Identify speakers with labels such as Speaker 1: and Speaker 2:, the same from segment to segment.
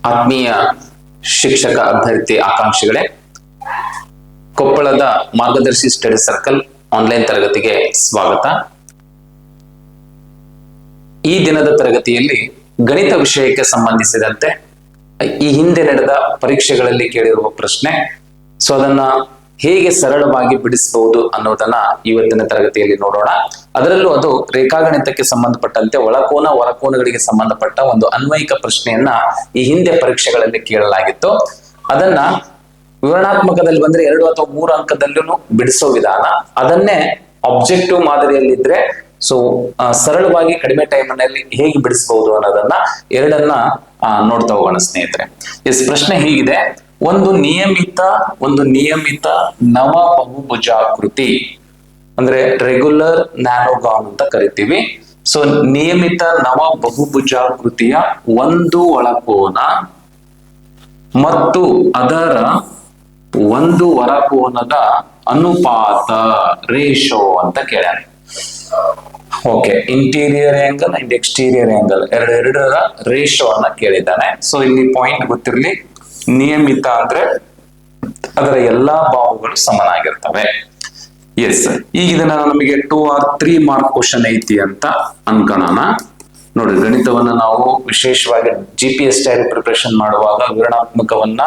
Speaker 1: ಆತ್ಮೀಯ ಶಿಕ್ಷಕ ಅಭ್ಯರ್ಥಿ ಆಕಾಂಕ್ಷಿಗಳೇ, ಕೊಪ್ಪಳದ ಮಾರ್ಗದರ್ಶಿ ಸ್ಟಡಿ ಸರ್ಕಲ್ ಆನ್ಲೈನ್ ತರಗತಿಗೆ ಸ್ವಾಗತ. ಈ ದಿನದ ತರಗತಿಯಲ್ಲಿ ಗಣಿತ ವಿಷಯಕ್ಕೆ ಸಂಬಂಧಿಸಿದಂತೆ ಈ ಹಿಂದೆ ನಡೆದ ಪರೀಕ್ಷೆಗಳಲ್ಲಿ ಕೇಳಿರುವ ಪ್ರಶ್ನೆ, ಸೊ ಅದನ್ನ ಹೇಗೆ ಸರಳವಾಗಿ ಬಿಡಿಸಬಹುದು ಅನ್ನೋದನ್ನ ಇವತ್ತಿನ ತರಗತಿಯಲ್ಲಿ ನೋಡೋಣ. ಅದರಲ್ಲೂ ಅದು ರೇಖಾಗಣಿತಕ್ಕೆ ಸಂಬಂಧಪಟ್ಟಂತೆ ಒಳಕೋನ ಹೊರಕೋನಗಳಿಗೆ ಸಂಬಂಧಪಟ್ಟ ಒಂದು ಅನ್ವಯಿಕ ಪ್ರಶ್ನೆಯನ್ನ ಈ ಹಿಂದೆ ಪರೀಕ್ಷೆಗಳಲ್ಲಿ ಕೇಳಲಾಗಿತ್ತು. ಅದನ್ನ ವಿವರಣಾತ್ಮಕದಲ್ಲಿ ಬಂದ್ರೆ 2 ಅಥವಾ 3 ಅಂಕದಲ್ಲೂ ಬಿಡಿಸೋ ವಿಧಾನ, ಅದನ್ನೇ ಆಬ್ಜೆಕ್ಟಿವ್ ಮಾದರಿಯಲ್ಲಿದ್ರೆ ಸೊ ಸರಳವಾಗಿ ಕಡಿಮೆ ಟೈಮ್ನಲ್ಲಿ ಹೇಗೆ ಬಿಡಿಸಬಹುದು ಅನ್ನೋದನ್ನ ಎರಡನ್ನ ನೋಡ್ತಾ ಹೋಗೋಣ ಸ್ನೇಹಿತರೆ. ಪ್ರಶ್ನೆ ಹೀಗಿದೆ: ಒಂದು ನಿಯಮಿತ ನವ ಬಹುಭುಜಾಕೃತಿ ಅಂದ್ರೆ ರೆಗ್ಯುಲರ್ ನ್ಯಾನೋಗಾನ್ ಅಂತ ಕರಿತೀವಿ. ಸೊ ನಿಯಮಿತ ನವ ಬಹುಭುಜಾಕೃತಿಯ ಒಂದು ಒಳಕೋನ ಮತ್ತು ಅದರ ಒಂದು ಹೊರಕೋನದ ಅನುಪಾತ ರೇಷೋ ಅಂತ ಕೇಳ್ಯಾರ. Okay, interior angle and exterior angle ಎರಡರ ರೇಷೋ ಅನ್ನ ಕೇಳಿದ್ದಾನೆ. ಸೊ ಇಲ್ಲಿ ಪಾಯಿಂಟ್ ಗೊತ್ತಿರಲಿ, ನಿಯಮಿತ ಅಂದ್ರೆ ಅದರ ಎಲ್ಲಾ ಬಾಹುಗಳು ಸಮನಾಗಿರ್ತವೆ. ಎಸ್, ಈಗ ಇದನ್ನ ನಮಗೆ 2 or 3 ಮಾರ್ಕ್ ಕ್ವಶನ್ ಐತಿ ಅಂತ ಅನ್ಕೋಣ. ನೋಡಿ, ಗಣಿತವನ್ನ ನಾವು ವಿಶೇಷವಾಗಿ GPS ಪ್ರಿಪರೇಷನ್ ಮಾಡುವಾಗ ವಿವರಣಾತ್ಮಕವನ್ನ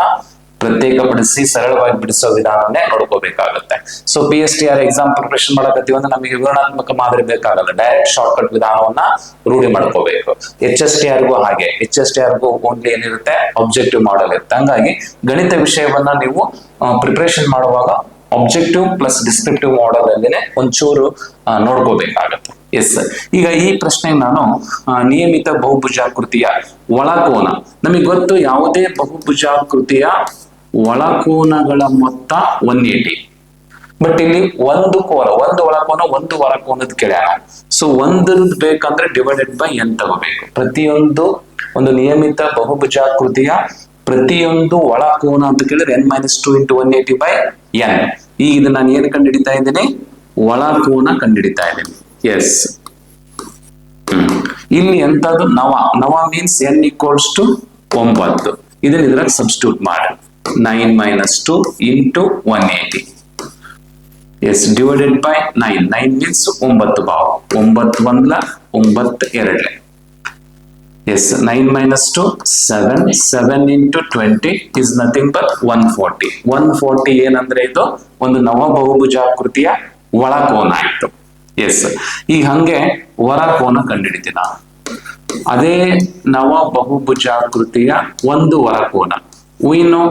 Speaker 1: ಪ್ರತ್ಯೇಕಪಡಿಸಿ ಸರಳವಾಗಿ ಬಿಡಿಸೋ ವಿಧಾನವನ್ನೇ ನೋಡ್ಕೋಬೇಕಾಗತ್ತೆ. ಸೊ PSTR ಎಕ್ಸಾಮ್ ಪ್ರಿಪರೇಷನ್ ಮಾಡಕತ್ತೀವಿ ಅಂದ್ರೆ ನಮಗೆ ವಿವರಣಾತ್ಮಕ ಮಾದರಿ ಬೇಕಾಗಲ್ಲ, ಡೈರೆಕ್ಟ್ ಶಾರ್ಟ್ ಕಟ್ ವಿಧಾನವನ್ನ ರೂಢಿ ಮಾಡ್ಕೋಬೇಕು. HSTRಗೂ ಹಾಗೆ, HSTRಗೂ ಓನ್ಲಿ ಏನಿರುತ್ತೆ, ಆಬ್ಜೆಕ್ಟಿವ್ ಮಾಡೆಲ್ ಇರುತ್ತೆ. ಹಂಗಾಗಿ ಗಣಿತ ವಿಷಯವನ್ನ ನೀವು ಪ್ರಿಪರೇಷನ್ ಮಾಡುವಾಗ ಆಬ್ಜೆಕ್ಟಿವ್ ಪ್ಲಸ್ ಡಿಸ್ಕ್ರಿಪ್ಟಿವ್ ಮಾಡೆಲ್ ಅಲ್ಲಿನೇ ಒಂಚೂರು ನೋಡ್ಕೋಬೇಕಾಗತ್ತೆ. ಎಸ್, ಈಗ ಈ ಪ್ರಶ್ನೆ ನಾನು ನಿಯಮಿತ ಬಹುಭುಜಾಕೃತಿಯ ಒಳಕೋನ, ನಮಗೆ ಗೊತ್ತು ಯಾವುದೇ ಬಹುಭುಜಾಕೃತಿಯ ಒಳಕೋನಗಳ ಮೊತ್ತ 180. ಬಟ್ ಇಲ್ಲಿ ಒಂದು ಒಳಕೋನ ಒಂದು ಹೊರಕೋನದ ಕೇಳ್ಯಾರ. ಸೊ ಒಂದರದ್ದು ಬೇಕಂದ್ರೆ ಡಿವೈಡೆಡ್ ಬೈ n ತಗೋಬೇಕು. ಪ್ರತಿಯೊಂದು ಒಂದು ನಿಯಮಿತ ಬಹುಭುಜಾಕೃತಿಯ ಪ್ರತಿಯೊಂದು ಒಳಕೋನ ಅಂತ ಕೇಳಿದ್ರೆ n-2 × 180/n. ಈಗ ಇದನ್ನ ನಾನು ಏನು ಕಂಡುಹಿಡಿತಾ ಇದ್ದೀನಿ, ಒಳಕೋನ ಕಂಡುಹಿಡಿತಾ ಇದ್ದೀನಿ. ಎಸ್, ಇಲ್ಲಿ ಎಂತದ್ದು ನವ ಮೀನ್ಸ್ n = 9. ಇದನ್ನ ಇದ್ರಾಗ ಸಬ್ಸ್ಟಿಟ್ಯೂಟ್ ಮಾಡಿ 9 - 2 × 180. ಎಸ್, ಡಿವೈಡೆಡ್ ಬೈ 9 ಮೀನ್ಸ್ 9 ಬಾವು, 9 1 9 2. S, 9 - 2 7 × 20 is nothing but 140. 140 ಏನಂದ್ರೆ ಇದು ಒಂದು ನವ ಬಹುಭುಜಾಕೃತಿಯ ಒಳಕೋನ ಆಯ್ತು. ಎಸ್, ಈ ಹಂಗೆ ಹೊರಕೋನ ಕಂಡುಹಿಡಿತೀನಿ ನಾನು. ಅದೇ ನವ ಬಹುಭುಜಾಕೃತಿಯ ಒಂದು ಹೊರಕೋನ ಉಯಿನು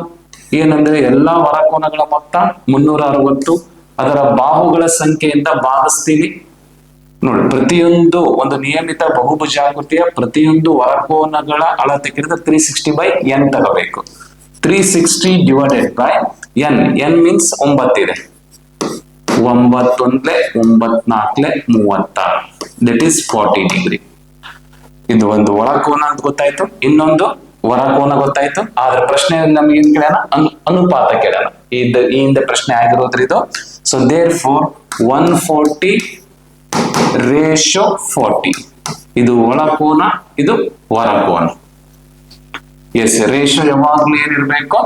Speaker 1: ಏನಂದ್ರೆ ಎಲ್ಲಾ ಹೊರಕೋನಗಳ ಮೊತ್ತ 360. ಅದರ ಬಾಹುಗಳ ಸಂಖ್ಯೆಯಿಂದ ಭಾಗಿಸ್ತೀವಿ. ನೋಡಿ, ಪ್ರತಿಯೊಂದು ಒಂದು ನಿಯಮಿತ ಬಹುಭುಜಾಕೃತಿಯ ಪ್ರತಿಯೊಂದು ಹೊರಕೋನಗಳ ಅಳತೆ ಕೇಳಿದ್ರೆ 360/n ತಗೋಬೇಕು. 360 divided by n. n means 9 ಇದೆ. 9 1 9 4 36. That is 40 degree. ಇದು ಒಂದು ಒಳಕೋನ ಅಂತ ಗೊತ್ತಾಯ್ತು, ಇನ್ನೊಂದು ಹೊರಕೋನ ಗೊತ್ತಾಯ್ತು. ಆದ್ರೆ ಪ್ರಶ್ನೆ ನಮ್ಗೆ ಏನ್ ಕೇಳ್ಯಾನ, ಅನುಪಾತ ಕೇಳ್ಯಾನ. ಈ ಹಿಂದೆ ಪ್ರಶ್ನೆ ಆಗಿರೋದ್ರಿ ಇದು. So therefore 140 ratio 40. ಇದು ಒಳಕೋನ, ಇದು ಹೊರಕೋನ. ಎಸ್, ರೇಷೋ ಯಾವಾಗ್ಲೂ ಏನಿರ್ಬೇಕು,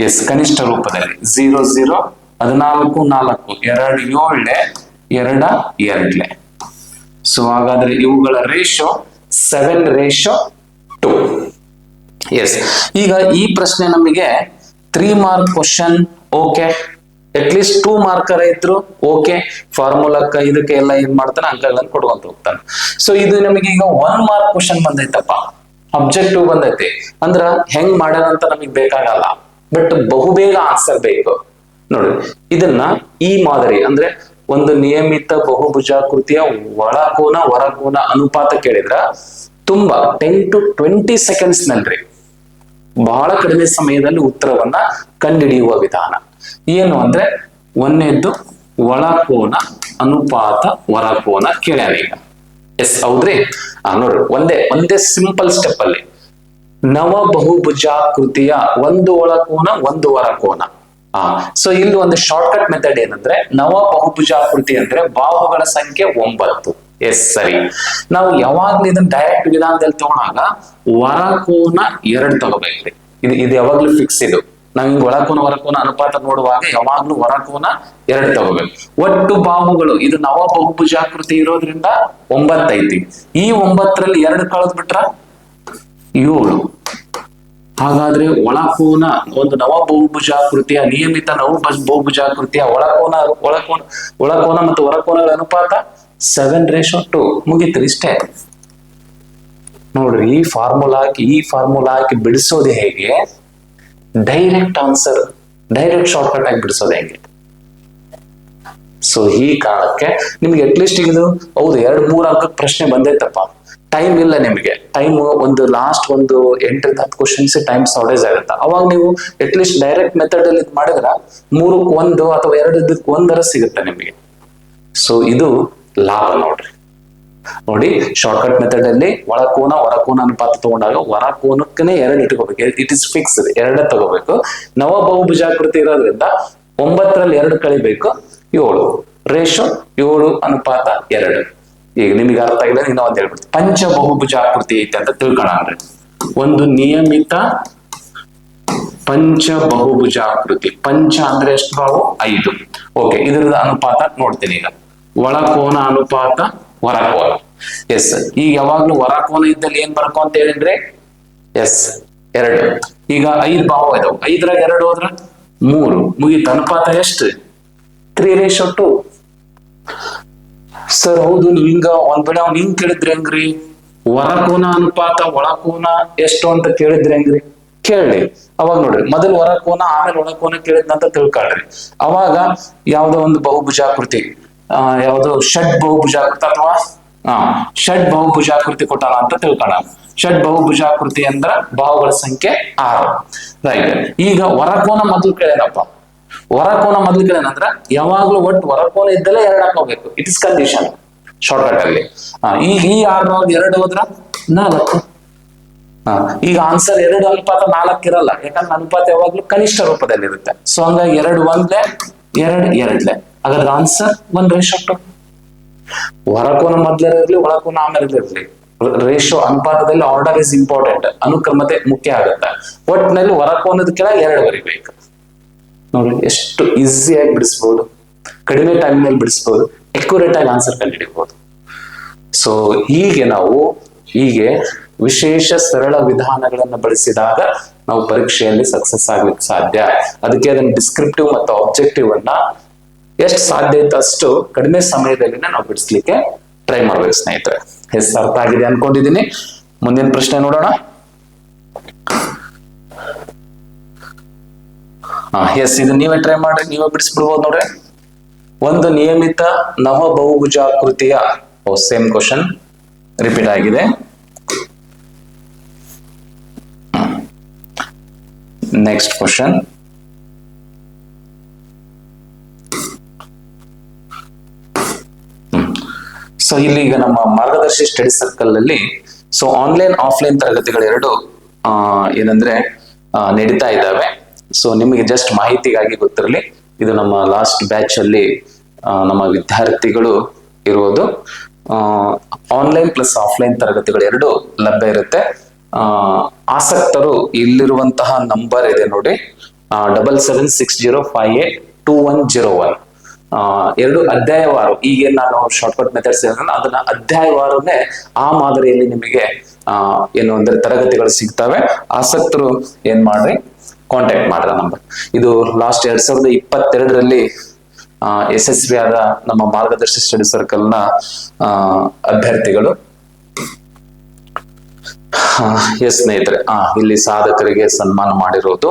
Speaker 1: ಎಸ್ ಕನಿಷ್ಠ ರೂಪದಲ್ಲಿ 0 0 14 4 2 7 2 2. ಸೊ ಹಾಗಾದ್ರೆ ಇವುಗಳ ರೇಷೋ 7:2. ಎಸ್, ಈಗ ಈ ಪ್ರಶ್ನೆ ನಮಗೆ 3 mark question. Okay, at least 2 marker ಇದ್ರು ಓಕೆ, ಫಾರ್ಮುಲಾಕ್ಕ ಇದಕ್ಕೆ ಎಲ್ಲ ಏನ್ ಮಾಡ್ತಾನೆ, ಅಂಕಗಳನ್ನು ಕೊಡುವಂತ ಹೋಗ್ತಾನೆ. ಸೊ ಇದು ನಮಗೆ ಈಗ 1 ಮಾರ್ಕ್ ಕ್ವಶನ್ ಬಂದೈತಪ್ಪ, ಅಬ್ಜೆಕ್ಟಿವ್ ಬಂದೈತಿ ಅಂದ್ರ ಹೆಂಗ್ ಮಾಡ್ಯಾರ ಅಂತ ನಮಗ್ ಬೇಕಾಗಲ್ಲ, ಬಟ್ ಬಹುಬೇಗ ಆನ್ಸರ್ ಬೇಕು. ನೋಡಿ, ಇದನ್ನ ಈ ಮಾದರಿ ಅಂದ್ರೆ ಒಂದು ನಿಯಮಿತ ಬಹುಭುಜಾಕೃತಿಯ ಒಳಕೋನ ಹೊರಕೋನ ಅನುಪಾತ ಕೇಳಿದ್ರ ತುಂಬಾ 10 to 20 seconds ನಲ್ಲಿ ಬಹಳ ಕಡಿಮೆ ಸಮಯದಲ್ಲಿ ಉತ್ತರವನ್ನ ಕಂಡುಹಿಡಿಯುವ ವಿಧಾನ ಏನು ಅಂದ್ರೆ, ಒಂದನೇದ್ದು ಒಳಕೋನ ಅನುಪಾತ ಹೊರಕೋನ ಕೇಳ್ಯಾರ ಈಗ. ಎಸ್, ಹೌದ್ರಿ? ನೋಡ್ರಿ, ಒಂದೇ ಸಿಂಪಲ್ ಸ್ಟೆಪ್ ಅಲ್ಲಿ ನವ ಬಹುಭುಜಾಕೃತಿಯ ಒಂದು ಒಳಕೋನ ಒಂದು ಹೊರಕೋನ. ಸೊ ಇಲ್ಲಿ ಒಂದು ಶಾರ್ಟ್ ಕಟ್ ಮೆಥಡ್ ಏನಂದ್ರೆ, ನವ ಬಹುಭುಜಾಕೃತಿ ಅಂದ್ರೆ ಬಾಹುಗಳ ಸಂಖ್ಯೆ 9. ಎಸ್ ಸರಿ. ನಾವು ಯಾವಾಗ್ಲೂ ಇದನ್ನ ಡೈರೆಕ್ಟ್ ವಿಧಾನದಲ್ಲಿ ತಗೊಂಡಾಗ ವರಕೋನ 2 ತಗೋಬೇಕ್ರಿ. ಇದು ಯಾವಾಗ್ಲೂ ಫಿಕ್ಸ್. ಇದು ನಾವ್ ಹಿಂಗ್ ಒಳಕೋನ ಹೊರಕೋನ ಅನುಪಾತ ನೋಡುವಾಗ ಯಾವಾಗ್ಲೂ ವರಕೋನ 2 ತಗೋಬೇಕು. ಒಟ್ಟು ಬಾಹುಗಳು ಇದು ನವ ಬಹುಭುಜಾಕೃತಿ ಇರೋದ್ರಿಂದ 9 ಐತಿ. ಈ 9ರಲ್ಲಿ 2 ಕಳೆದ್ ಬಿಟ್ರ 7. ಹಾಗಾದ್ರೆ ಒಳಕೋನ ಒಂದು ನವ ಬಹುಭುಜಾಕೃತಿಯ ನಿಯಮಿತ ಬಹುಭುಜಾಕೃತಿಯ ಒಳಕೋನ ಮತ್ತು ಹೊರಕೋನಗಳ ಅನುಪಾತ 7:2 ಮುಗೀತು. ಇಷ್ಟೇ ನೋಡ್ರಿ. ಈ ಫಾರ್ಮುಲಾ ಹಾಕಿ ಬಿಡಿಸೋದು ಹೇಗೆ? Direct answer, direct short cut ಆಗಿ ಬಿಡಿಸೋದು ಹೆಂಗೆ? ಸೊ ಈ ಕಾರಣಕ್ಕೆ ನಿಮ್ಗೆ ಅಟ್ಲೀಸ್ಟ್ ಇದು ಹೌದು 2-3 ಅಂಕಕ್ಕೆ ಪ್ರಶ್ನೆ ಬಂದೈತಪ್ಪ, ಟೈಮ್ ಇಲ್ಲ ನಿಮಗೆ. Time last 8-10 questions time shortage ಆಗುತ್ತೆ. ಅವಾಗ ನೀವು ಅಟ್ಲೀಸ್ಟ್ ಡೈರೆಕ್ಟ್ ಮೆಥಡ್ ಅಲ್ಲಿ ಮಾಡಿದ್ರ 3ಕ್ಕೆ 1 ಅಥವಾ 2ಕ್ಕೆ 1 ಸಿಗುತ್ತೆ ನಿಮಗೆ. ಸೊ ಇದು ಲಾಭ ನೋಡ್ರಿ. ನೋಡಿ, ಶಾರ್ಟ್ಕಟ್ ಮೆಥಡ್ ಅಲ್ಲಿ ಒಳಕೋನ ಹೊರಕೋನ ಅನುಪಾತ ತಗೊಂಡಾಗ ಹೊರಕೋನಕ್ಕನೆ 2 ಇಟ್ಕೋಬೇಕು. ಇಟ್ ಇಸ್ ಫಿಕ್ಸ್, 2 ತಗೋಬೇಕು. ನವ ಬಹುಭುಜಾಕೃತಿ ಇರೋದ್ರಿಂದ 9ರಲ್ಲಿ 2 ಕಳಿಬೇಕು, 7. ರೇಷೋ 7:2. ಈಗ ನಿಮಗೆ ಅರ್ಥ ಆಗಿಲ್ಲ, ಇನ್ನೊಂದು ಹೇಳ್ಬಿಡ್ತೀನಿ. ಪಂಚ ಬಹುಭುಜಾಕೃತಿ ಐತೆ ಅಂತ ತಿಳ್ಕೊಳ್ಳೋಣ. ಒಂದು ನಿಯಮಿತ ಪಂಚ ಬಹುಭುಜಾಕೃತಿ. ಪಂಚ ಅಂದ್ರೆ ಎಷ್ಟು ಬಾವು? 5. ಓಕೆ, ಇದರದ ಅನುಪಾತ ನೋಡ್ತೀನಿ ಈಗ. ಒಳಕೋನ ಅನುಪಾತ ಹೊರಕೋನ. ಎಸ್, ಈಗ ಯಾವಾಗ್ಲೂ ಹೊರಕೋನ ಇದ್ದಲ್ಲಿ ಏನ್ ಬರ್ಕೋ ಅಂತ ಹೇಳಿದ್ರೆ ಎಸ್ 2. ಈಗ 5 ಬಾವು ಇದಾವೆ. 5ರಾಗ 2 ಹೋದ್ರ 3 ಮುಗೀತು. ಅನುಪಾತ ಎಷ್ಟು? 3:2. ಸರ್ ಹೌದು, ಹಿಂಗ ಒಂದ್ ವೇಳೆ ಅವ್ನು ಹಿಂಗ್ ಕೇಳಿದ್ರೆ ಹೆಂಗ್ರಿ? ಹೊರಕೋನ ಅನುಪಾತ ಒಳಕೋನ ಎಷ್ಟು ಅಂತ ಕೇಳಿದ್ರೆ ಹೆಂಗ್ರಿ? ಕೇಳಿ. ಅವಾಗ ನೋಡ್ರಿ, ಮೊದಲು ಹೊರಕೋನ ಆಮೇಲೆ ಒಳಕೋನ ಕೇಳಿದ್ನಂತ ತಿಳ್ಕೊಳ್ರಿ. ಅವಾಗ ಯಾವ್ದೋ ಒಂದು ಬಹುಭುಜಾಕೃತಿ, ಯಾವ್ದು ಷಡ್ ಬಹುಭುಜಾಕೃತಿ ಅಥವಾ ಷಡ್ ಬಹುಭುಜಾಕೃತಿ ಕೊಟ್ಟಾನ ಅಂತ ತಿಳ್ಕೊಳ್ಳೋಣ. ಷಡ್ ಬಹುಭುಜಾಕೃತಿ ಅಂದ್ರ ಬಾಹುಗಳ ಸಂಖ್ಯೆ 6. ರೈಟ್. ಈಗ ಹೊರಕೋನ ಮೊದಲು ಕೇಳೇನಪ್ಪ. ಹೊರಕೋನ ಮೊದಲು ಕೇಳೇನಂದ್ರ ಯಾವಾಗ್ಲೂ ಒಟ್ಟು ಹೊರಕೋನ ಇದ್ದಲ್ಲೇ 2 ಹಾಕೋಬೇಕು. ಇಟ್ ಇಸ್ ಕಂಡೀಷನ್ ಶಾರ್ಟ್ಕಟ್ ಅಲ್ಲಿ. ಈಗ ಈ 6 2 ಹೋದ್ರ 4. ಈಗ ಆನ್ಸರ್ 2 ಅನುಪಾತ 4 ಇರಲ್ಲ, ಯಾಕಂದ್ರೆ ಅನುಪಾತ ಯಾವಾಗ್ಲೂ ಕನಿಷ್ಠ ರೂಪದಲ್ಲಿ ಇರುತ್ತೆ. ಸೊ ಹಂಗಾಗಿ 2 1 2 2. ಹಾಗಾದ್ರೆ ಆನ್ಸರ್ 1:2. ಹೊರಕೋನ ಮೊದಲಿರಲಿ ಒಳಕೋನ ಆಮೇಲೆ ಇರಲಿ, ರೇಷೋ ಅನುಪಾತದಲ್ಲಿ ಆರ್ಡರ್ ಇಸ್ ಇಂಪಾರ್ಟೆಂಟ್. ಅನುಕ್ರಮತೆ ಮುಖ್ಯ ಆಗುತ್ತೆ. ಒಟ್ಟಿನಲ್ಲಿ ಹೊರಕೋನದ ಕೆಳಗೆ 2 ಬರಿಬೇಕು. ನೋಡಿ ಎಷ್ಟು ಈಸಿಯಾಗಿ ಬಿಡಿಸಬಹುದು, ಕಡಿಮೆ ಟೈಮ್ ನಲ್ಲಿ ಬಿಡಿಸಬಹುದು, ಅಕ್ಯುರೇಟ್ ಆಗಿ ಆನ್ಸರ್ ಕಂಡುಹಿಡಿಯಬಹುದು. ಸೊ ಹೀಗೆ ವಿಶೇಷ ಸರಳ ವಿಧಾನಗಳನ್ನ ಬಳಸಿದಾಗ ನಾವು ಪರೀಕ್ಷೆಯಲ್ಲಿ ಸಕ್ಸಸ್ ಆಗ್ಲಿಕ್ಕೆ ಸಾಧ್ಯ. ಅದಕ್ಕೆ ಅದನ್ನ ಡಿಸ್ಕ್ರಿಪ್ಟಿವ್ ಮತ್ತು ಆಬ್ಜೆಕ್ಟಿವ್ ಅನ್ನ ಎಷ್ಟು ಸಾಧ್ಯ ಇತ್ತು ಅಷ್ಟು ಕಡಿಮೆ ಸಮಯದಲ್ಲಿ ನಾವು ಬಿಡಿಸ್ಲಿಕ್ಕೆ ಟ್ರೈ ಮಾಡ್ಬೇಕು ಸ್ನೇಹಿತರೆ. ಎಸ್, ಅರ್ಥ ಆಗಿದೆ ಅನ್ಕೊಂಡಿದ್ದೀನಿ. ಮುಂದಿನ ಪ್ರಶ್ನೆ ನೋಡೋಣ. ಎಸ್, ಇದು ನೀವೇ ಟ್ರೈ ಮಾಡ್ರಿ, ನೀವೇ ಬಿಡಿಸ್ಬಿಡ್ಬೋದು ನೋಡ್ರಿ. ಒಂದು ನಿಯಮಿತ ನವ ಬಹುಭುಜಾಕೃತಿಯ ಸೇಮ್ ಕ್ವಶನ್ ರಿಪೀಟ್ ಆಗಿದೆ. Next question. ಸೊ ಇಲ್ಲಿ ಈಗ ನಮ್ಮ ಮಾರ್ಗದರ್ಶಿ ಸ್ಟಡಿ ಸರ್ಕಲ್ ಅಲ್ಲಿ ಆನ್ಲೈನ್ ಆಫ್ಲೈನ್ ತರಗತಿಗಳು 2 ಏನಂದ್ರೆ ನಡೀತಾ ಇದ್ದಾವೆ. ಸೊ ನಿಮಗೆ ಜಸ್ಟ್ ಮಾಹಿತಿಗಾಗಿ ಗೊತ್ತಿರಲಿ, ಇದು ನಮ್ಮ ಲಾಸ್ಟ್ ಬ್ಯಾಚ್ ಅಲ್ಲಿ ನಮ್ಮ ವಿದ್ಯಾರ್ಥಿಗಳು ಇರುವುದು. ಆನ್ಲೈನ್ ಪ್ಲಸ್ ಆಫ್ಲೈನ್ ತರಗತಿಗಳು 2 ಲಭ್ಯ ಇರುತ್ತೆ. ಆಸಕ್ತರು ಇಲ್ಲಿರುವಂತಹ ನಂಬರ್ ಇದೆ ನೋಡಿ, 7760582101. 2 ಅಧ್ಯಾಯವಾರು. ಈಗ ನಾನು ಶಾರ್ಟ್ಕಟ್ ಮೆಥಡ್ಸ್ ಅದನ್ನ ಅಧ್ಯಾಯವಾರನೇ ಆ ಮಾದರಿಯಲ್ಲಿ ನಿಮಗೆ ಏನು ಅಂದ್ರೆ ತರಗತಿಗಳು ಸಿಗ್ತವೆ. ಆಸಕ್ತರು ಏನ್ ಮಾಡ್ರಿ, ಕಾಂಟ್ಯಾಕ್ಟ್ ಮಾಡ್ರ ನಂಬರ್. ಇದು ಲಾಸ್ಟ್ 2022ರಲ್ಲಿ ಯಶಸ್ವಿಯಾದ ನಮ್ಮ ಮಾರ್ಗದರ್ಶಿ ಸ್ಟಡಿ ಸರ್ಕಲ್ ನ ಅಭ್ಯರ್ಥಿಗಳು. ಎಸ್ ಸ್ನೇಹಿತರೆ, ಇಲ್ಲಿ ಸಾಧಕರಿಗೆ ಸನ್ಮಾನ ಮಾಡಿರೋದು.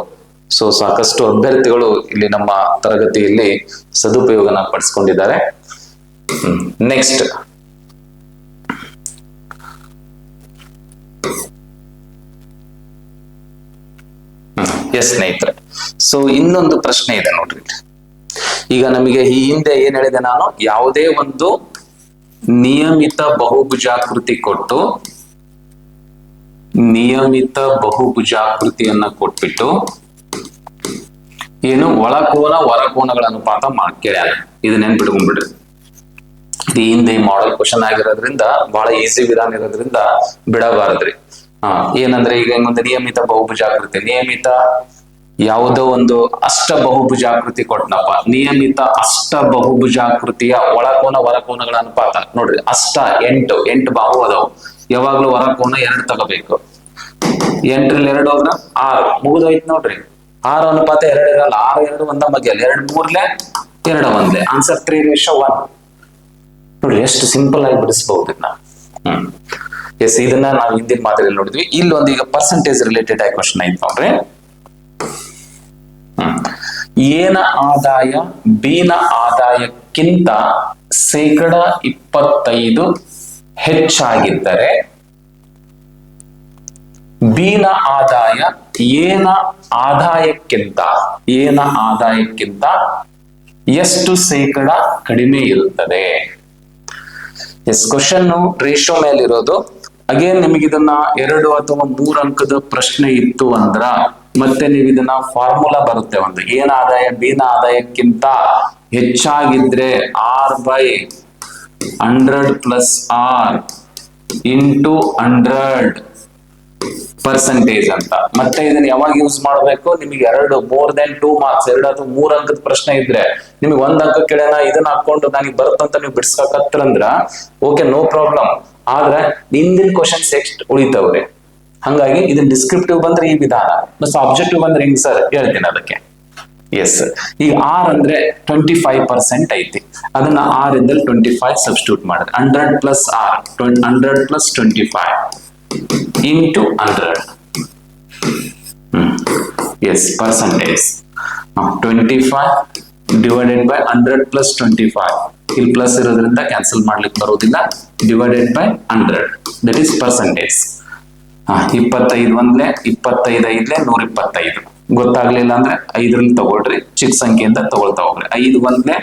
Speaker 1: ಸೊ ಸಾಕಷ್ಟು ಅಭ್ಯರ್ಥಿಗಳು ಇಲ್ಲಿ ನಮ್ಮ ತರಗತಿಯಲ್ಲಿ ಸದುಪಯೋಗನ ಪಡಿಸ್ಕೊಂಡಿದ್ದಾರೆ. ನೆಕ್ಸ್ಟ್ ಎಸ್ ಸ್ನೇಹಿತರೆ, ಸೊ ಇನ್ನೊಂದು ಪ್ರಶ್ನೆ ಇದೆ ನೋಡ್ರಿ. ಈಗ ನಮಗೆ ಈ ಹಿಂದೆ ಏನ್ ಹೇಳಿದೆ ನಾನು, ಯಾವುದೇ ಒಂದು ನಿಯಮಿತ ಬಹುಭುಜಾಕೃತಿ ಕೊಟ್ಟು ನಿಯಮಿತ ಬಹುಭುಜಾಕೃತಿಯನ್ನ ಕೊಟ್ಬಿಟ್ಟು ಏನು ಒಳಕೋನ ಹೊರಕೋನಗಳ ಅನುಪಾತ ಕೇಳ್ಯಾರ. ಇದು ನೆನ್ಪಿಟ್ಕೊಂಡ್ಬಿಡ್ರಿ. ಹಿಂದೆ ಮಾಡೆಲ್ ಕ್ವಶನ್ ಆಗಿರೋದ್ರಿಂದ ಬಹಳ ಈಸಿ ವಿಧಾನ ಇರೋದ್ರಿಂದ ಬಿಡಬಾರದ್ರಿ. ಏನಂದ್ರೆ ಈಗ ಒಂದು ನಿಯಮಿತ ಬಹುಭುಜಾಕೃತಿ, ನಿಯಮಿತ ಯಾವುದೋ ಒಂದು ಅಷ್ಟ ಬಹುಭುಜಾಕೃತಿ ಕೊಟ್ನಪ್ಪ, ನಿಯಮಿತ ಅಷ್ಟ ಬಹುಭುಜಾಕೃತಿಯ ಒಳಕೋನ ಹೊರಕೋನಗಳ ಅನುಪಾತ ನೋಡ್ರಿ, ಅಷ್ಟ 8 ಬಾಹು ಅದಾವು, ಯಾವಾಗ್ಲೂ ಹೊರಕೋನ 2 ತಗೋಬೇಕು. 8ರಲ್ಲಿ 2 ಹೋದ್ರ 6 ಮುಗಿದೋಯ್ತು ನೋಡ್ರಿ. 6 ಅನುಪಾತ 2 ಇರಲ್ಲ, 6 2 ಒಂದ ಬಗೆಯಲ್ಲಿ 2 3ಲೆ 2 1 ಆನ್ಸರ್ 3:1 ನೋಡ್ರಿ. ಎಷ್ಟು ಸಿಂಪಲ್ ಆಗಿ ಬಿಡಿಸಬಹುದು ಇದನ್ನ. ಎಸ್, ಇದನ್ನ ನಾವು ಹಿಂದಿನ ಮಾದರಿಯಲ್ಲಿ ನೋಡಿದ್ವಿ. ಇಲ್ಲೊಂದು ಈಗ ಪರ್ಸೆಂಟೇಜ್ ರಿಲೇಟೆಡ್ ಆಗಿ ಕ್ವಶನ್ ಐತ್ ನೋಡ್ರಿ. ಏನ ಆದಾಯ ಬಿನ ಆದಾಯಕ್ಕಿಂತ 25% ಹೆಚ್ಚಾಗಿದ್ದರೆ ಬಿನ ಆದಾಯ ಏನ ಆದಾಯಕ್ಕಿಂತ ಎಷ್ಟು ಶೇಕಡ ಕಡಿಮೆ ಇರುತ್ತದೆ? ಎಸ್, ಕ್ವಶನ್ ರೇಷಿಯೋ ಮೇಲೆ ಇರೋದು. ಅಗೇನ್ ನಿಮಗೆ ಇದನ್ನ 2 ಅಥವಾ 3 ಅಂಕದ ಪ್ರಶ್ನೆ ಇತ್ತು ಅಂದ್ರ ಮತ್ತೆ ನೀವು ಇದನ್ನ ಫಾರ್ಮುಲಾ ಬರುತ್ತೆ ಒಂದು, ಏನ ಆದಾಯ ಬಿನ ಆದಾಯಕ್ಕಿಂತ ಹೆಚ್ಚಾಗಿದ್ರೆ R/100 + R × 100% ಅಂತ. ಮತ್ತೆ ಇದನ್ನ ಯಾವಾಗ ಯೂಸ್ ಮಾಡಬೇಕು? ನಿಮಗೆ 2 2 ಮಾರ್ಕ್ಸ್ 2 ಅಥವಾ 3 ಅಂಕದ ಪ್ರಶ್ನೆ ಇದ್ರೆ ನಿಮಗೆ 1 ಅಂಕ ಕೆಳನ ಇದನ್ನ ಹಾಕೊಂಡು ನನಗೆ ಬರುತ್ತಂತ ನೀವು ಬಿಡ್ಸ್ಕತ್ತಂದ್ರ ಓಕೆ, ನೋ ಪ್ರಾಬ್ಲಮ್. ಆದ್ರೆ ಹಿಂದಿನ ಕ್ವಶನ್ಸ್ ಎಕ್ಸ್ಟ್ ಉಳಿತವ್ರೆ. ಹಂಗಾಗಿ ಇದನ್ನ ಡಿಸ್ಕ್ರಿಪ್ಟಿವ್ ಬಂದ್ರೆ ಈ ವಿಧಾನ, ಮತ್ತೆ ಆಬ್ಜೆಕ್ಟಿವ್ ಬಂದ್ರೆ ಹಿಂಗ್ ಸರ್ ಹೇಳ್ತೀನಿ ಅದಕ್ಕೆ. ಎಸ್, ಈಗ R ಅಂದ್ರೆ 25% ಐತಿ, ಅದನ್ನ R ಇಂದಲ್ಲಿ 25 ಸಬ್ಸ್ಟಿಟ್ಯೂಟ್ ಮಾಡಿದ್ರೆ 100 + R 100 + 25 into 100. Yes, percentage. 25 divided by 100 + 25. ಇಲ್ಲಿ ಪ್ಲಸ್ ಇರೋದ್ರಿಂದ ಕ್ಯಾನ್ಸಲ್ ಮಾಡ್ಲಿಕ್ಕೆ ಬರೋದಿಲ್ಲ. Divided by 100, that is percentage. 25 ಒಂದ್ಲೆ 25 ಐದ್ಲೆ 125. ಗೊತ್ತಾಗ್ಲಿಲ್ಲ ಅಂದ್ರೆ 5ರಲ್ಲಿ ತಗೊಳ್ರಿ, ಚಿಕ್ಕ ಸಂಖ್ಯೆಯಿಂದ ತಗೊಳ್ತಾ ಹೋಗ್ರಿ. 5 ಒಂದ್ಲೆ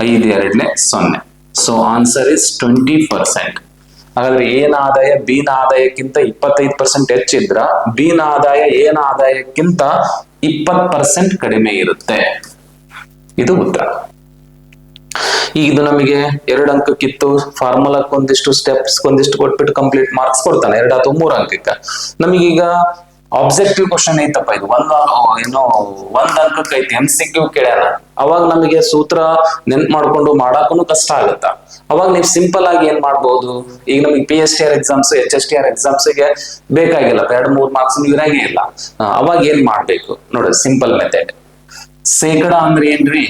Speaker 1: 5 2ಲೆ 0. So answer is 20%. ಹಾಗಾದ್ರೆ ಏನ ಆದಾಯ ಬಿನ ಆದಾಯಕ್ಕಿಂತ 25% ಹೆಚ್ಚಿದ್ರ ಬಿನ ಆದಾಯ ಏನ ಆದಾಯಕ್ಕಿಂತ 20% ಕಡಿಮೆ ಇರುತ್ತೆ. ಇದು ಉತ್ತರ. ಈಗ ಇದು ನಮಗೆ 2 ಅಂಕಕ್ಕಿತ್ತು, ಫಾರ್ಮುಲಾಕ್ ಒಂದಿಷ್ಟು ಸ್ಟೆಪ್ಸ್ ಒಂದಿಷ್ಟು ಕೊಟ್ಬಿಟ್ಟು ಕಂಪ್ಲೀಟ್ ಮಾರ್ಕ್ಸ್ ಕೊಡ್ತಾನೆ 2 ಅಥವಾ 3 ಅಂಕಕ್ಕೆ. ನಮಗೀಗ ಆಬ್ಜೆಕ್ಟಿವ್ ಕ್ವಶನ್ ಐತಪ್ಪ, ಇದು ಒಂದ್ ಅಂಕಕ್ಕೆ ಐತಿ, MCQ ಕೇಳ್ಯಾರ. ಅವಾಗ ನಮಗೆ ಸೂತ್ರ ನೆನ್ಪು ಮಾಡ್ಕೊಂಡು ಮಾಡಾಕೂ ಕಷ್ಟ ಆಗತ್ತ. ಅವಾಗ ನೀವು ಸಿಂಪಲ್ ಆಗಿ ಏನ್ ಮಾಡ್ಬೋದು? ಈಗ ನಮಗೆ PSTR ಎಕ್ಸಾಮ್ಸ್ HSTR ಎಕ್ಸಾಮ್ಸ್ಗೆ ಬೇಕಾಗಿಲ್ಲ, 2-3 ಮಾರ್ಕ್ಸ್ ಇರಾಗೇ ಇಲ್ಲ. ಅವಾಗ ಏನ್ ಮಾಡ್ಬೇಕು ನೋಡ್ರಿ, ಸಿಂಪಲ್ ಮೆಥಡ್. ಶೇಕಡ ಅಂದ್ರೆ ಏನ್ರಿ?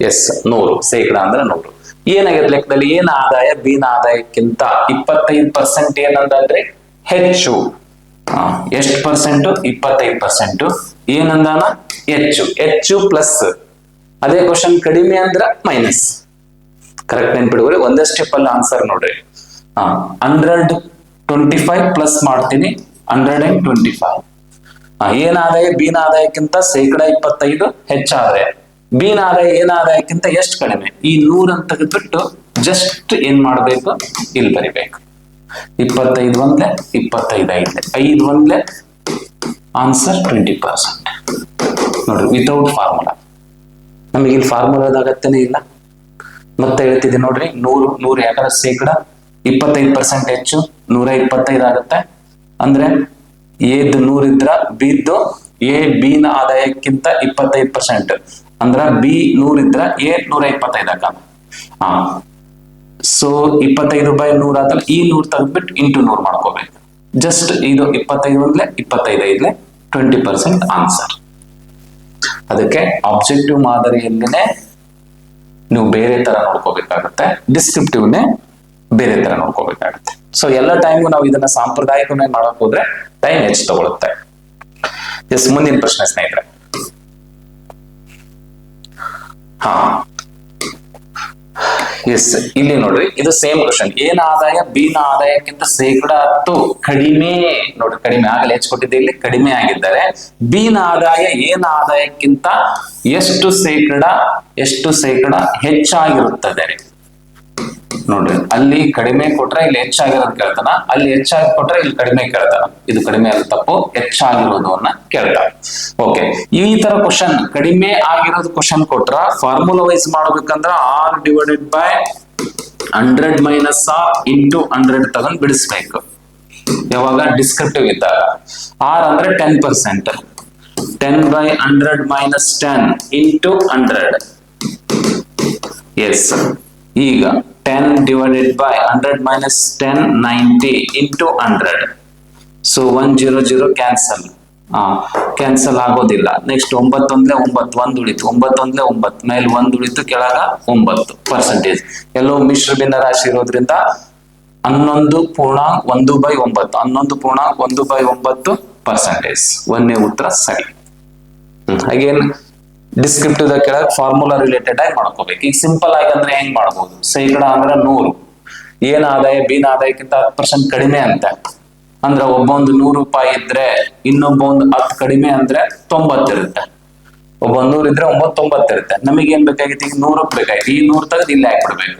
Speaker 1: ಎಸ್, 100. ಶೇಕಡ ಅಂದ್ರೆ 100. ಏನಾಗಿದೆ ಲೆಕ್ಕದಲ್ಲಿ? ಏನ ಆದಾಯ ಬಿನ ಆದಾಯಕ್ಕಿಂತ 25% ಏನಂದ್ರೆ ಹೆಚ್ಚು. ಎಷ್ಟು ಪರ್ಸೆಂಟ್? 25%. ಏನಂದಾನ? ಹೆಚ್ಚು ಪ್ಲಸ್. ಅದೇ ಕ್ವಶನ್ ಕಡಿಮೆ ಅಂದ್ರ ಮೈನಸ್. ಕರೆಕ್ಟ್ ನೆನ್ಪಿಡ್ರಿ, ಒಂದೇ ಸ್ಟೆಪ್ ಅಲ್ಲಿ ಆನ್ಸರ್ ನೋಡ್ರಿ. 125 ಪ್ಲಸ್ ಮಾಡ್ತೀನಿ, 125. ಏನ ಆದಾಯ ಬಿನ ಆದಾಯಕ್ಕಿಂತ 25% ಹೆಚ್ಚಾದ್ರೆ ಬಿನ ಆದಾಯ ಏನ ಆದಾಯಕ್ಕಿಂತ ಎಷ್ಟು ಕಡಿಮೆ? ಈ 100 ಅಂತ ತೆಗೆದ್ಬಿಟ್ಟು ಜಸ್ಟ್ ಏನ್ ಮಾಡ್ಬೇಕು? ಇಲ್ಲಿ ಬರಿಬೇಕು. 25 ಒಂದ್ಲೆ 25 ಐದ್ಲೆ 5 ಒಂದ್ಲೆ ಆನ್ಸರ್ 20%. ನೋಡ್ರಿ, ವಿತೌಟ್ ಫಾರ್ಮುಲಾ. ನಮಗೆ ಇಲ್ಲಿ ಫಾರ್ಮುಲಾದ ಅಗತ್ಯನೇ ಇಲ್ಲ. ಮತ್ತೆ ಹೇಳ್ತಿದ್ದೆ ನೋಡ್ರಿ, 100 ಯಾಕಂದ್ರೆ ಶೇಕಡ 25% ಹೆಚ್ಚು 125 ಆಗುತ್ತೆ. ಅಂದ್ರೆ ಏದ್ 100 ಇದ್ರ ಬಿದ್ದು ಬಿನ ಆದಾಯಕ್ಕಿಂತ 25%, ಅಂದ್ರ ಬಿ 100 ಇದ್ರ 125 ಆಗ. ಸೊ 25/100 ಆದ್ರೆ ಈ 100 ತೆಗೆದ್ಬಿಟ್ಟು ಇಂಟು 100 ಮಾಡ್ಕೋಬೇಕು. ಜಸ್ಟ್ ಇದು 25 ಒಂದ್ಲೆ 25 ಐದ್ಲೆ 20% ಆನ್ಸರ್. ಅದಕ್ಕೆ ಆಬ್ಜೆಕ್ಟಿವ್ ಮಾದರಿಯಲ್ಲಿನೇ ನೀವು ಬೇರೆ ತರ ನೋಡ್ಕೋಬೇಕಾಗತ್ತೆ, ಡಿಸ್ಕ್ರಿಪ್ಟಿವ್ನೇ ಬೇರೆ ತರ ನೋಡ್ಕೋಬೇಕಾಗತ್ತೆ. ಸೊ ಎಲ್ಲ ಟೈಮ್ಗೂ ನಾವು ಇದನ್ನ ಸಾಂಪ್ರದಾಯಿಕನೇ ಮಾಡಕ್ ಹೋದ್ರೆ ಟೈಮ್ ಹೆಚ್ಚು ತಗೊಳುತ್ತೆ. ಎಸ್, ಮುಂದಿನ ಪ್ರಶ್ನೆ ಸ್ನೇಹಿತರೆ. ಎಸ್, ಇಲ್ಲಿ ನೋಡ್ರಿ, ಇದು ಸೇಮ್ ಕ್ವಶನ್. ಏನ ಆದಾಯ ಬಿನ ಆದಾಯಕ್ಕಿಂತ 10% ಕಡಿಮೆ. ನೋಡ್ರಿ, ಕಡಿಮೆ ಆಗಲೇ ಹೆಚ್ಚು ಕೊಟ್ಟಿದ್ದೆ, ಇಲ್ಲಿ ಕಡಿಮೆ ಆಗಿದ್ದಾರೆ. ಬಿನ ಆದಾಯ ಏನ ಆದಾಯಕ್ಕಿಂತ ಎಷ್ಟು ಶೇಕಡ ಹೆಚ್ಚಾಗಿರುತ್ತದೆ? ನೋಡ್ರಿ, ಅಲ್ಲಿ ಕಡಿಮೆ ಕೊಟ್ರೆ ಇಲ್ಲಿ ಹೆಚ್ಚಾಗಿರೋದು ಕೇಳ್ತಾನ, ಅಲ್ಲಿ ಹೆಚ್ಚಾಗಿ ಕೊಟ್ರೆ ಇಲ್ಲಿ ಕಡಿಮೆ ಕೇಳ್ತಾನ. ಇದು ಕಡಿಮೆ ಆದ ತಪ್ಪು, ಹೆಚ್ಚಾಗಿರೋದನ್ನ ಕೇಳ್ತಾನ. ಓಕೆ, ಈ ತರ ಕ್ವಶನ್ ಕಡಿಮೆ ಆಗಿರೋದು ಕ್ವಶನ್ ಕೊಟ್ರ ಫಾರ್ಮುಲಾ ವೈಸ್ ಮಾಡ್ಬೇಕಂದ್ರ R/100 ಮೈನಸ್ ಇಂಟು 100 ತಗೊಂಡ್ ಬಿಡಿಸ್ಬೇಕು. ಯಾವಾಗ ಡಿಸ್ಕ್ರಿಪ್ಟಿವ್ ಇದ್ದಾಗ. R ಅಂದ್ರೆ 10%, 10/100 ಮೈನಸ್ 10 ಇಂಟು 100. ಎಸ್, ಈಗ 10 divided by 100 minus 10 90 into 100. So 100 cancel, cancel ಆಗೋದಿಲ್ಲ. ನೆಕ್ಸ್ಟ್ 9 ಒಂದ್ಲೆ 9, 1 ಉಳಿತು, 9 ಒಂದ್ಲೆ 9, ಮೇಲೆ 1 ಉಳಿತು, ಕೆಳಗ 9%. ಎಲ್ಲೋ ಮಿಶ್ರ ಭಿನ್ನ ರಾಶಿ ಇರೋದ್ರಿಂದ 11.1/9, 11.1/9%. ಒಂದೇ ಉತ್ತರ ಸರಿ. ಹಾಗೇನ್ ಡಿಸ್ಕ್ರಿಪ್ಟಿವ್ ಕೆಳಗೆ ಫಾರ್ಮುಲಾ ರಿಲೇಟೆಡ್ ಆಗಿ ಮಾಡ್ಕೋಬೇಕು. ಈಗ ಸಿಂಪಲ್ ಆಗಿ ಅಂದ್ರೆ ಹೆಂಗ್ ಮಾಡ್ಬೋದು? ಶೇಕಡ ಅಂದ್ರೆ 100, ಏನ್ ಆದಾಯ ಬಿನ ಆದಾಯಕ್ಕಿಂತ 10% ಕಡಿಮೆ ಅಂತ ಅಂದ್ರೆ ಒಬ್ಬೊಂದು 100 ರೂಪಾಯಿ ಇದ್ರೆ ಇನ್ನೊಬ್ಬ ಒಂದು 10 ಕಡಿಮೆ ಅಂದ್ರೆ 90 ಇರುತ್ತೆ. ಒಬ್ಬ 100 ಇದ್ರೆ 90 ಇರುತ್ತೆ. ನಮಗೆ ಏನ್ ಬೇಕಾಗಿತ್ತು? ಈಗ 100 ಬೇಕಾಯ್ತು. ಈ 100 ತೆಗೆದು ಇಲ್ಲಿ ಹಾಕ್ಬಿಡ್ಬೇಕು.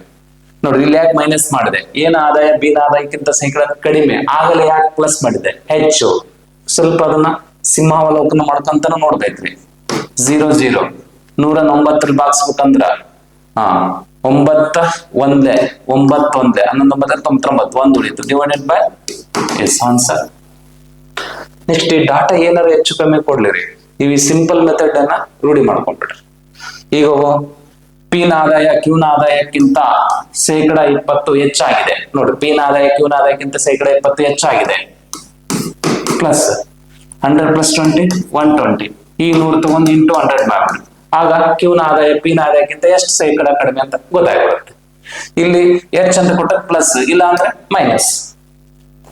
Speaker 1: ನೋಡ್ರಿ, ಇಲ್ಲಿ ಯಾಕೆ ಮೈನಸ್ ಮಾಡಿದೆ? ಏನ್ ಆದಾಯ ಬಿನ ಆದಾಯಕ್ಕಿಂತ ಶೇಕಡ ಕಡಿಮೆ, ಆಗಲೇ ಯಾಕೆ ಪ್ಲಸ್ ಮಾಡಿದೆ? ಹೆಚ್ಚು. ಸ್ವಲ್ಪ ಅದನ್ನ ಸಿಂಹಾವಲೋಕನ ಮಾಡ್ಕೊಂತಾನ ನೋಡ್ಬೇಕ್ರಿ. 0 0 190 ಬಾಗಿಸ್ಬೇಕಂದ್ರ 9 ಒಂದೇ 9 ಒಂದೇ 11 99, 1 ಉಳಿತು, divided by is answer. Next ಈ ಡಾಟಾ ಏನಾರು ಹೆಚ್ಚು ಕಮ್ಮಿ ಕೊಡ್ಲಿರಿ, ನೀವು ಈ ಸಿಂಪಲ್ ಮೆಥಡ್ ಅನ್ನ ರೂಢಿ ಮಾಡ್ಕೊಂಡ್ಬಿಡ್ರಿ. ಈಗ ಪಿನ ಆದಾಯ ಕ್ಯೂನ ಆದಾಯಕ್ಕಿಂತ ಶೇಕಡ 20 ಹೆಚ್ಚಾಗಿದೆ. ನೋಡಿ, ಪಿನ ಆದಾಯ ಕ್ಯೂನ ಆದಾಯಕ್ಕಿಂತ ಶೇಕಡ 20 ಹೆಚ್ಚಾಗಿದೆ. Plus 100 plus 20 120. ಈ 100 ತಗೊಂಡು ಇಂಟು 100 ಮಾಡ್ಬಿಡಿ. ಆಗ ಕ್ಯೂನ ಆದಾಯ ಪಿನ ಆದಾಯಕ್ಕಿಂತ ಎಷ್ಟು ಶೇಕಡ ಕಡಿಮೆ ಅಂತ ಗೊತ್ತಾಗ್ಬಿಡುತ್ತೆ. ಇಲ್ಲಿ ಎಚ್ ಅಂತ ಕೊಟ್ಟ ಪ್ಲಸ್, ಇಲ್ಲ ಅಂದ್ರೆ ಮೈನಸ್.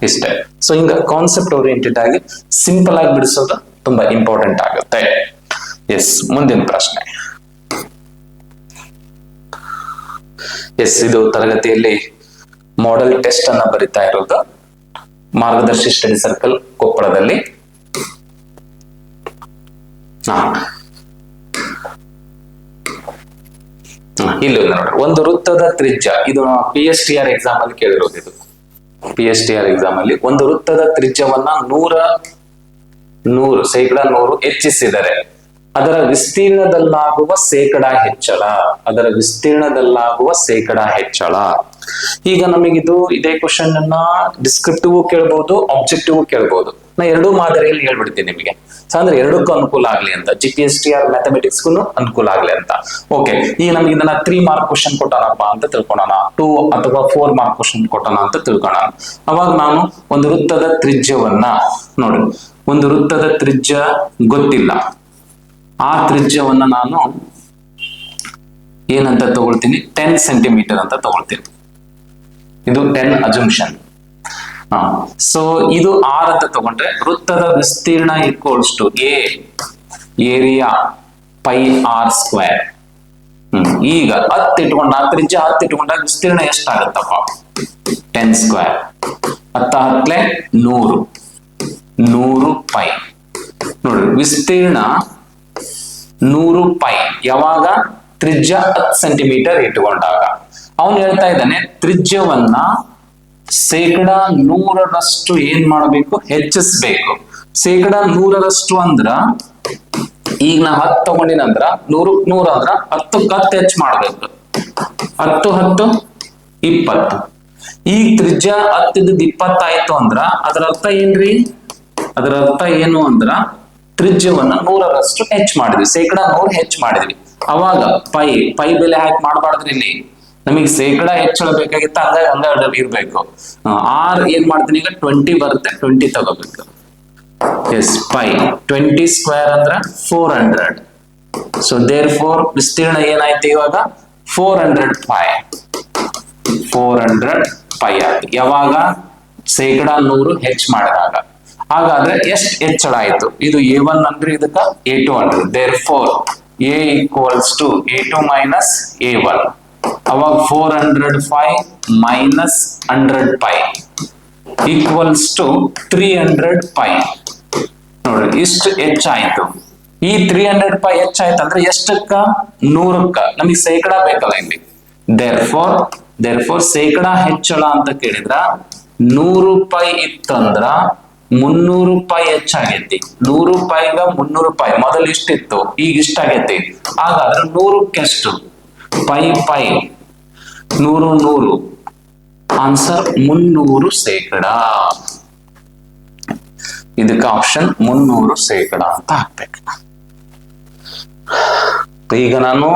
Speaker 1: ಇಷ್ಟೇ. ಸೊ ಹಿಂಗ ಕಾನ್ಸೆಪ್ಟ್ ಓರಿಯೆಂಟೆಡ್ ಆಗಿ ಸಿಂಪಲ್ ಆಗಿ ಬಿಡಿಸೋದು ತುಂಬಾ ಇಂಪಾರ್ಟೆಂಟ್ ಆಗುತ್ತೆ. ಎಸ್, ಮುಂದಿನ ಪ್ರಶ್ನೆ. ಎಸ್, ಇದು ತರಗತಿಯಲ್ಲಿ ಮಾಡೆಲ್ ಟೆಸ್ಟ್ ಅನ್ನ ಬರಿತಾ ಇರೋದು ಮಾರ್ಗದರ್ಶಿ ಸ್ಟಡಿ ಸರ್ಕಲ್ ಕೊಪ್ಪಳದಲ್ಲಿ. ಇಲ್ಲಿ ನೋಡ್ರಿ, ಒಂದು ವೃತ್ತದ ತ್ರಿಜ್ಯ, ಇದು PSTR ಎಕ್ಸಾಮ್ ಅಲ್ಲಿ ಕೇಳಿರೋದು. ಇದು PSTR ಎಕ್ಸಾಮ್ ಅಲ್ಲಿ ಒಂದು ವೃತ್ತದ ತ್ರಿಜ್ಯವನ್ನ 100 ಶೇಕಡ 100 ಹೆಚ್ಚಿಸಿದರೆ ಅದರ ವಿಸ್ತೀರ್ಣದಲ್ಲಾಗುವ ಶೇಕಡ ಹೆಚ್ಚಳ. ಈಗ ನಮಗಿದು ಇದೇ ಕ್ವಶನ್ ಅನ್ನ ಡಿಸ್ಕ್ರಿಪ್ಟಿವ್ ಕೇಳ್ಬಹುದು, ಆಬ್ಜೆಕ್ಟಿವ್ ಕೇಳ್ಬಹುದು. ನಾ ಎರಡೂ ಮಾದರಿಯಲ್ಲಿ ಹೇಳ್ಬಿಡ್ತೀನಿ ನಿಮಗೆ, ಅಂದ್ರೆ ಎರಡಕ್ಕೂ ಅನುಕೂಲ ಆಗ್ಲಿ ಅಂತ. GPSTR ಮ್ಯಾಥಮೆಟಿಕ್ಸ್ಗೂ ಅನುಕೂಲ ಆಗ್ಲಿ ಅಂತ. ಓಕೆ, ಈಗ ನಮ್ಗೆ ಇದನ್ನ 3 ಮಾರ್ಕ್ ಕ್ವಶನ್ ಕೊಟ್ಟಾನಪ್ಪ ಅಂತ ತಿಳ್ಕೊಳ್ಳೋಣ, 2 ಅಥವಾ 4 ಮಾರ್ಕ್ ಕ್ವಶನ್ ಕೊಟ್ಟಾನ ಅಂತ ತಿಳ್ಕೊಳ್ಳೋಣ. ಅವಾಗ ನಾನು ಒಂದು ವೃತ್ತದ ತ್ರಿಜ್ಯವನ್ನ ನೋಡಿ, ಒಂದು ವೃತ್ತದ ತ್ರಿಜ್ಯ ಗೊತ್ತಿಲ್ಲ, ಆ ತ್ರಿಜ್ಯವನ್ನ ನಾನು ಏನಂತ ತಗೊಳ್ತೀನಿ? 10 ಸೆಂಟಿಮೀಟರ್ ಅಂತ ತಗೊಳ್ತೀನಿ. ಇದು 10 ಅಜಂಪ್ಷನ್. ಸೊ ಇದು R ಅಂತ ತಗೊಂಡ್ರೆ ವೃತ್ತದ ವಿಸ್ತೀರ್ಣ equals to A area pi R². ಈಗ 10 ಇಟ್ಕೊಂಡ, ಆ ತ್ರಿಜ್ಯ 10 ಇಟ್ಕೊಂಡಾಗ ವಿಸ್ತೀರ್ಣ ಎಷ್ಟಾಗತ್ತಪ್ಪ? 10². 10 100 ಪೈ. ನೋಡ್ರಿ, ವಿಸ್ತೀರ್ಣ 100 ಪೈ ಯಾವಾಗ? ತ್ರಿಜ್ಯ 10 ಸೆಂಟಿಮೀಟರ್ ಇಟ್ಟುಕೊಂಡಾಗ. ಅವನು ಹೇಳ್ತಾ ಇದ್ದಾನೆ ತ್ರಿಜ್ಯವನ್ನ ಶೇಕಡ 100ರಷ್ಟು ಏನ್ ಮಾಡಬೇಕು? ಹೆಚ್ಚಿಸ್ಬೇಕು. ಶೇಕಡ 100ರಷ್ಟು ಅಂದ್ರ ಈಗ ನಾ 10 ತಗೊಂಡಿನಂದ್ರ 100 ಅಂದ್ರ 10ಕ್ಕೆ 10 ಹೆಚ್ಚು ಮಾಡ್ಬೇಕು. 10 10 20. ಈ ತ್ರಿಜ್ಯ 10 ಇದ್ದದ್ದು 20 ಆಯ್ತು ಅಂದ್ರ ಅದರ ಅರ್ಥ ಏನ್ರಿ? ಅದರ ಅರ್ಥ ಏನು ಅಂದ್ರ ತ್ರಿಜ್ಯವನ್ನ 100ರಷ್ಟು ಹೆಚ್ಚು ಮಾಡಿದ್ವಿ, ಶೇಕಡ 100 ಹೆಚ್ಚು ಮಾಡಿದ್ವಿ. ಅವಾಗ ಪೈ ಬೆಲೆ ಹಾಕಿ ಮಾಡ್ಬಾರ್ದ್ರಿ. ಇಲ್ಲಿ ನಮಗೆ ಶೇಕಡ ಹೆಚ್ಚಳ ಬೇಕಾಗಿತ್ತ, ಹಂಗ ಇರ್ಬೇಕು. R ಏನ್ ಮಾಡ್ತೀನಿ? ಈಗ 20 ಬರುತ್ತೆ, 20 ತಗೋಬೇಕು. ಎಸ್, ಪೈ 20² ಅಂದ್ರ 400. ಸೊ ದೇರ್ ಫೋರ್ ವಿಸ್ತೀರ್ಣ ಏನಾಯ್ತು ಇವಾಗ? 400 ಪೈ ಆಯ್ತು. ಯಾವಾಗ? ಶೇಕಡ 100 ಹೆಚ್ಚು ಮಾಡಿದಾಗ. ಹಾಗಾದ್ರೆ ಎಷ್ಟು ಹೆಚ್ಚಳ ಆಯ್ತು? ಇದು A1 ಅಂದ್ರೆ ಇದಕ್ಕ A2 ಅಂದ್ರೆ. Therefore A equals to A2 minus A1. ಅವಾಗ 400 pi minus 100 pi equals to 300 pi. ನೋಡ್ರಿ, ಇಷ್ಟು ಹೆಚ್ಚಾಯ್ತು. ಈ 300 ಪೈ ಹೆಚ್ಚಾಯ್ತು ಅಂದ್ರೆ ಎಷ್ಟಕ್ಕ? 100ಕ್ಕ. ನಮಗೆ ಶೇಕಡ ಬೇಕಲ್ಲ ಇಲ್ಲಿ. ದೇರ್ ಫೋರ್ ದೇರ್ಫೋರ್ ಶೇಕಡ ಹೆಚ್ಚಳ ಅಂತ ಕೇಳಿದ್ರ 100 ರೂಪಾಯಿ ಇತ್ತಂದ್ರ 300 ರೂಪಾಯಿ ಹೆಚ್ಚಾಗೈತಿ. 100 ರೂಪಾಯಿಗ 300 ರೂಪಾಯಿ ಮೊದಲು ಇಷ್ಟಿತ್ತು, ಈಗ ಇಷ್ಟಾಗೈತಿ. ಹಾಗಾದ್ರೆ 100ಕ್ಕೆ ಎಷ್ಟು? ಪೈ 100 ಆನ್ಸರ್ 300 ಶೇಕಡ. ಇದಕ್ಕೆ ಆಪ್ಷನ್ 300 ಶೇಕಡ ಅಂತ ಹಾಕ್ಬೇಕು. ಈಗ ನಾನು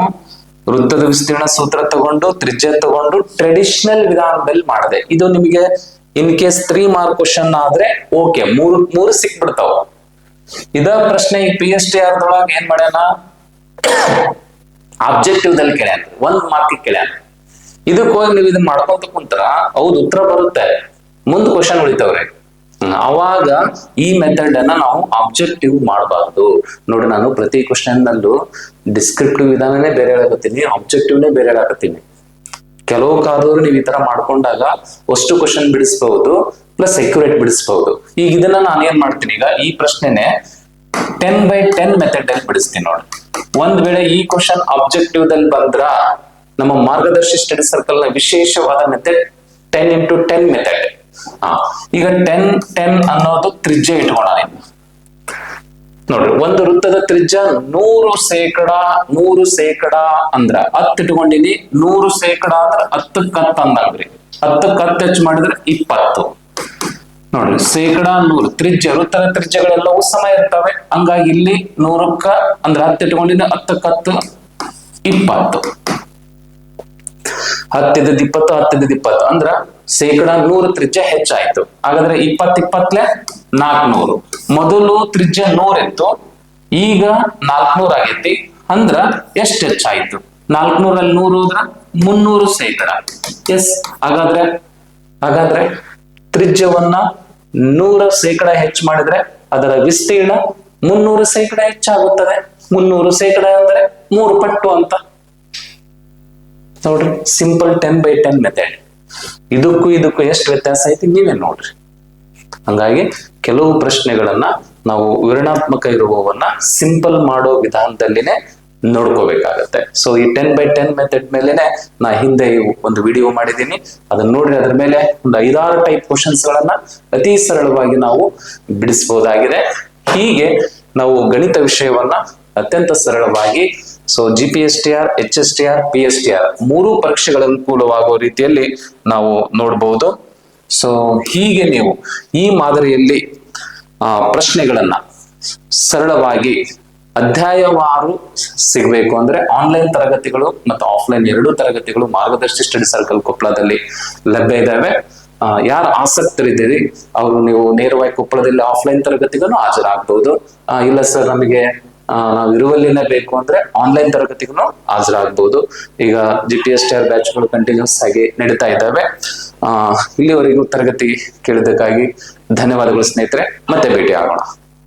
Speaker 1: ವೃತ್ತದ ವಿಸ್ತೀರ್ಣ ಸೂತ್ರ ತಗೊಂಡು ತ್ರಿಜ್ಯ ತಗೊಂಡು ಟ್ರೆಡಿಷನಲ್ ವಿಧಾನದಲ್ಲಿ ಮಾಡಿದೆ. ಇದು ನಿಮಗೆ ಇನ್ ಕೇಸ್ 3 ಮಾರ್ಕ್ ಕ್ವಶನ್ ಆದ್ರೆ ಓಕೆ, ಮೂರು ಸಿಕ್ಬಿಡ್ತಾವ. ಇದ ಪ್ರಶ್ನೆ ಈ PSTR ದೊಳಗೆ ಏನ್ ಮಾಡ್ಯಾನ, ಆಬ್ಜೆಕ್ಟಿವ್ ದಲ್ಲಿ ಕೇಳ್ಯಾನ, 1 ಮಾರ್ಕ್ ಕೇಳ್ಯಾನ. ಇದಕ್ಕೆ ಹೋಗಿ ನೀವು ಇದನ್ನ ಮಾಡ್ಕೊಂತ ಕುಂತರ ಹೌದು ಉತ್ತರ ಬರುತ್ತೆ, ಮುಂದ್ ಕ್ವಶನ್ ಉಳಿತಾವ್ರೆ. ಅವಾಗ ಈ ಮೆಥಡ್ ಅನ್ನ ನಾವು ಆಬ್ಜೆಕ್ಟಿವ್ ಮಾಡಬಾರ್ದು. ನೋಡಿ, ನಾನು ಪ್ರತಿ ಕ್ವಶನ್ ನಲ್ಲೂ ಡಿಸ್ಕ್ರಿಪ್ಟಿವ್ ವಿಧಾನನೇ ಬೇರೆ ಹೇಳಕತ್ತೀನಿ, ಆಬ್ಜೆಕ್ಟಿವ್ನೇ ಬೇರೆ ಹೇಳಕತ್ತೀನಿ. ಕೆಲವು ಕಾದವರು ನೀವು ಈ ತರ ಮಾಡ್ಕೊಂಡಾಗ ಅಷ್ಟು ಕ್ವಶನ್ ಬಿಡಿಸಬಹುದು, ಪ್ಲಸ್ ಅಕ್ಯುರೇಟ್ ಬಿಡಿಸಬಹುದು. ಈಗ ಇದನ್ನ ನಾನು ಏನ್ ಮಾಡ್ತೀನಿ, ಈಗ ಈ ಪ್ರಶ್ನೆನೆ 10/10 ಮೆಥಡ್ ಅಲ್ಲಿ ಬಿಡಿಸ್ತೀನಿ ನೋಡಿ. ಒಂದ್ ವೇಳೆ ಈ ಕ್ವಶನ್ ಆಬ್ಜೆಕ್ಟಿವ್ ದಲ್ಲಿ ಬಂದ್ರ ನಮ್ಮ ಮಾರ್ಗದರ್ಶಿ ಸ್ಟಡಿ ಸರ್ಕಲ್ ನ ವಿಶೇಷವಾದ ಮೆಥಡ್ 10x10 ಮೆಥಡ್. ಈಗ 10 ಅನ್ನೋದು ತ್ರಿಜ್ಯ ಇಟ್ಕೋಣ. ನೋಡ್ರಿ, ಒಂದು ವೃತ್ತದ ತ್ರಿಜ್ಯ 100 ಶೇಕಡ ಅಂದ್ರ 10 ಇಟ್ಕೊಂಡಿನಿ. 100 ಶೇಕಡ ಅಂದ್ರ 10ಕ್ಕೆ 10 ಅಂದಂಗ್ರಿ. 10ಕ್ಕೆ 10 ಹೆಚ್ಚು ಮಾಡಿದ್ರೆ 20. ನೋಡ್ರಿ, ಶೇಕಡ 100 ತ್ರಿಜ್ಯ, ವೃತ್ತದ ತ್ರಿಜ್ಯಗಳೆಲ್ಲವೂ ಸಮ ಇರ್ತವೆ. ಹಂಗಾಗಿ ಇಲ್ಲಿ 100ಕ್ಕ ಅಂದ್ರೆ 10 ಇಟ್ಕೊಂಡಿನಿ, 10ಕ್ಕೆ 10 20. 10 × 20 10 × 20 ಅಂದ್ರ ಶೇಕಡ 100 ತ್ರಿಜ್ಯ ಹೆಚ್ಚಾಯ್ತು. ಹಾಗಾದ್ರೆ 20 400. ಮೊದಲು ತ್ರಿಜ್ಯ 100 ಇತ್ತು, ಈಗ 400 ಆಗೈತಿ. ಅಂದ್ರ ಎಷ್ಟು ಹೆಚ್ಚಾಯ್ತು? 400ರಲ್ಲಿ 100 ಹೋದ್ರ 300 ಶೇಕಡ. ಎಸ್, ಹಾಗಾದ್ರೆ ತ್ರಿಜ್ಯವನ್ನ 100 ಶೇಕಡ ಹೆಚ್ಚು ಮಾಡಿದ್ರೆ ಅದರ ವಿಸ್ತೀರ್ಣ 300 ಶೇಕಡ ಹೆಚ್ಚಾಗುತ್ತದೆ. 300 ಶೇಕಡ ಅಂದ್ರೆ 3 ಪಟ್ಟು ಅಂತ. ನೋಡ್ರಿ, ಸಿಂಪಲ್ 10/10 ಮೆಥಡ್. ಇದಕ್ಕೂ ಎಷ್ಟು ವ್ಯತ್ಯಾಸ ಐತಿ ನೀವೇ ನೋಡ್ರಿ. ಹಂಗಾಗಿ ಕೆಲವು ಪ್ರಶ್ನೆಗಳನ್ನ ನಾವು ವಿವರಣಾತ್ಮಕ ಇರುವವನ್ನ ಸಿಂಪಲ್ ಮಾಡೋ ವಿಧಾನದಲ್ಲಿನೇ ನೋಡ್ಕೋಬೇಕಾಗತ್ತೆ. ಸೊ ಈ 10/10 ಮೆಥಡ್ ಮೇಲೆನೆ ನಾ ಹಿಂದೆ ಒಂದು ವಿಡಿಯೋ ಮಾಡಿದ್ದೀನಿ, ಅದನ್ನ ನೋಡ್ರಿ. ಅದ್ರ ಮೇಲೆ ಒಂದು 5-6 ಟೈಪ್ ಕ್ವಶನ್ಸ್ ಗಳನ್ನ ಅತಿ ಸರಳವಾಗಿ ನಾವು ಬಿಡಿಸಬಹುದಾಗಿದೆ. ಹೀಗೆ ನಾವು ಗಣಿತ ವಿಷಯವನ್ನ ಅತ್ಯಂತ ಸರಳವಾಗಿ GPSTR, HSTR, PSTR 3 ಪರೀಕ್ಷೆಗಳ ಅನುಕೂಲವಾಗುವ ರೀತಿಯಲ್ಲಿ ನಾವು ನೋಡಬಹುದು. ಸೊ ಹೀಗೆ ನೀವು ಈ ಮಾದರಿಯಲ್ಲಿ ಪ್ರಶ್ನೆಗಳನ್ನ ಸರಳವಾಗಿ ಅಧ್ಯಾಯವಾರು ಸಿಗಬೇಕು ಅಂದ್ರೆ ಆನ್ಲೈನ್ ತರಗತಿಗಳು ಮತ್ತು ಆಫ್ಲೈನ್ 2 ತರಗತಿಗಳು ಮಾರ್ಗದರ್ಶಿ ಸ್ಟಡಿ ಸರ್ಕಲ್ ಕೊಪ್ಪಳದಲ್ಲಿ ಲಭ್ಯ ಇದ್ದಾವೆ. ಯಾರು ಆಸಕ್ತರಿದ್ದೀರಿ ಅವರು ನೀವು ನೇರವಾಗಿ ಕೊಪ್ಪಳದಲ್ಲಿ ಆಫ್ಲೈನ್ ತರಗತಿಗೂ ಹಾಜರಾಗಬಹುದು. ಇಲ್ಲ ಸರ್, ನಮಗೆ ನಾವು ಇರುವಲ್ಲಿನೇ ಬೇಕು ಅಂದ್ರೆ ಆನ್ಲೈನ್ ತರಗತಿಗೂ ಹಾಜರಾಗಬಹುದು. ಈಗ GPSTR ಬ್ಯಾಚ್ಗಳು ಕಂಟಿನ್ಯೂಸ್ ಆಗಿ ನಡೀತಾ ಇದ್ದಾವೆ. ಇಲ್ಲಿವರೆಗೂ ತರಗತಿ ಕೇಳಿದ್ದಕ್ಕಾಗಿ ಧನ್ಯವಾದಗಳು ಸ್ನೇಹಿತರೆ. ಮತ್ತೆ ಭೇಟಿ ಆಗೋಣ.